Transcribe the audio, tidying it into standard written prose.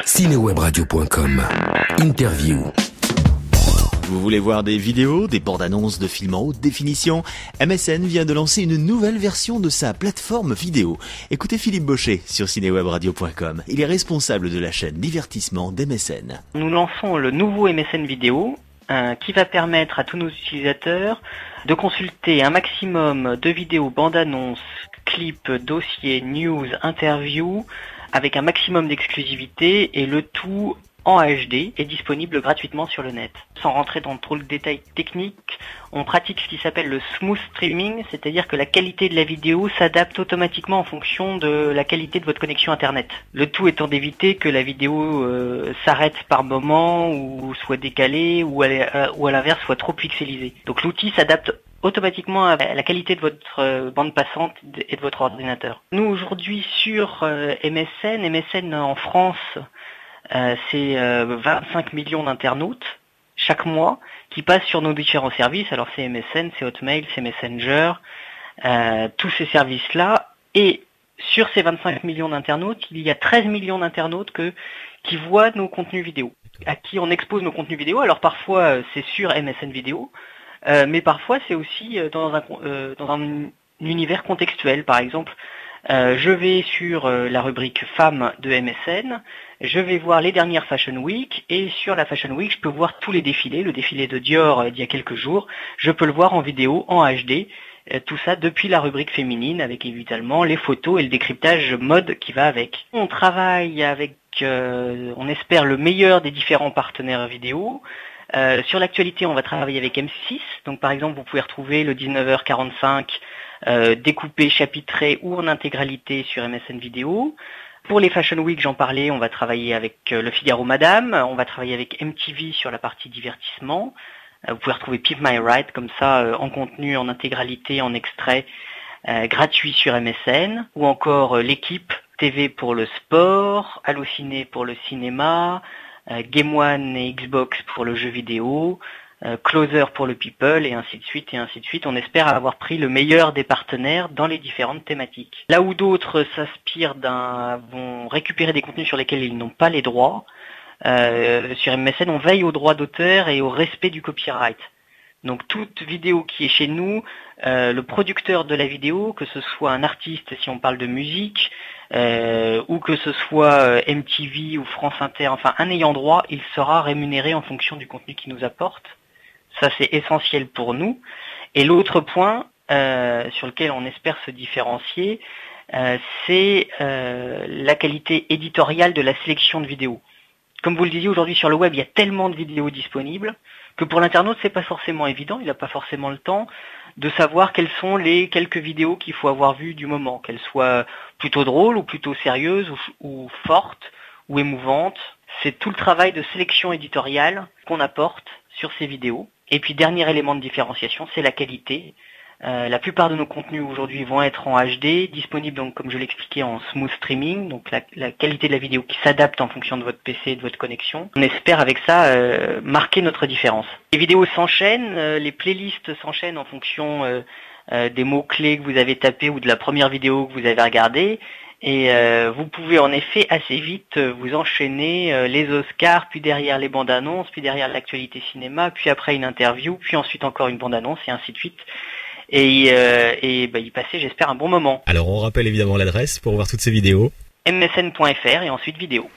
Cinewebradio.com. Interview. Vous voulez voir des vidéos, des bandes-annonces de films en haute définition? MSN vient de lancer une nouvelle version de sa plateforme vidéo. Écoutez Philippe Baucher sur cinewebradio.com. Il est responsable de la chaîne divertissement d'MSN. Nous lançons le nouveau MSN vidéo qui va permettre à tous nos utilisateurs de consulter un maximum de vidéos, bandes-annonces, clips, dossiers, news, interviews avec un maximum d'exclusivité et le tout en HD est disponible gratuitement sur le net. Sans rentrer dans trop le détail technique, on pratique ce qui s'appelle le smooth streaming, c'est-à-dire que la qualité de la vidéo s'adapte automatiquement en fonction de la qualité de votre connexion internet. Le tout étant d'éviter que la vidéo s'arrête par moment ou soit décalée ou à l'inverse soit trop pixelisée. Donc l'outil s'adapte automatiquement à la qualité de votre bande passante et de votre ordinateur. Nous aujourd'hui sur MSN en France, c'est 25 millions d'internautes chaque mois qui passent sur nos différents services. Alors c'est MSN, c'est Hotmail, c'est Messenger, tous ces services-là. Et sur ces 25 millions d'internautes, il y a 13 millions d'internautes qui voient nos contenus vidéo, à qui on expose nos contenus vidéo. Alors parfois c'est sur MSN vidéo, mais parfois c'est aussi dans un univers contextuel. Par exemple, je vais sur la rubrique femmes de MSN, je vais voir les dernières Fashion Week, et sur la Fashion Week, je peux voir tous les défilés, le défilé de Dior d'il y a quelques jours, je peux le voir en vidéo, en HD, tout ça depuis la rubrique féminine, avec évidemment les photos et le décryptage mode qui va avec. On travaille avec, on espère, le meilleur des différents partenaires vidéo. Sur l'actualité, on va travailler avec M6, donc par exemple, vous pouvez retrouver le 19h45 découpé, chapitré ou en intégralité sur MSN vidéo. Pour les Fashion Week, j'en parlais, on va travailler avec Le Figaro Madame, on va travailler avec MTV sur la partie divertissement. Vous pouvez retrouver Pimp My Ride comme ça en contenu, en intégralité, en extrait gratuit sur MSN, ou encore l'équipe TV pour le sport, Allociné pour le cinéma, Game One et Xbox pour le jeu vidéo, Closer pour le people, et ainsi de suite, et ainsi de suite. On espère avoir pris le meilleur des partenaires dans les différentes thématiques. Là où d'autres s'inspirent vont récupérer des contenus sur lesquels ils n'ont pas les droits, sur MSN, on veille aux droits d'auteur et au respect du copyright. Donc toute vidéo qui est chez nous, le producteur de la vidéo, que ce soit un artiste si on parle de musique, ou que ce soit MTV ou France Inter, enfin un ayant droit, il sera rémunéré en fonction du contenu qu'il nous apporte. Ça c'est essentiel pour nous. Et l'autre point sur lequel on espère se différencier, c'est la qualité éditoriale de la sélection de vidéos. Comme vous le disiez, aujourd'hui sur le web, il y a tellement de vidéos disponibles que pour l'internaute, c'est pas forcément évident, il n'a pas forcément le temps de savoir quelles sont les quelques vidéos qu'il faut avoir vues du moment, qu'elles soient plutôt drôles ou plutôt sérieuses ou fortes ou émouvantes. C'est tout le travail de sélection éditoriale qu'on apporte sur ces vidéos. Et puis dernier élément de différenciation, c'est la qualité. La plupart de nos contenus aujourd'hui vont être en HD, disponibles donc comme je l'expliquais en smooth streaming, donc la qualité de la vidéo qui s'adapte en fonction de votre PC et de votre connexion. On espère avec ça marquer notre différence. Les vidéos s'enchaînent, les playlists s'enchaînent en fonction des mots-clés que vous avez tapés ou de la première vidéo que vous avez regardée. Et vous pouvez en effet assez vite vous enchaîner les Oscars, puis derrière les bandes annonces, puis derrière l'actualité cinéma, puis après une interview, puis ensuite encore une bande annonce et ainsi de suite. Et y passer, j'espère, un bon moment. Alors on rappelle évidemment l'adresse pour voir toutes ces vidéos. msn.fr et ensuite vidéo.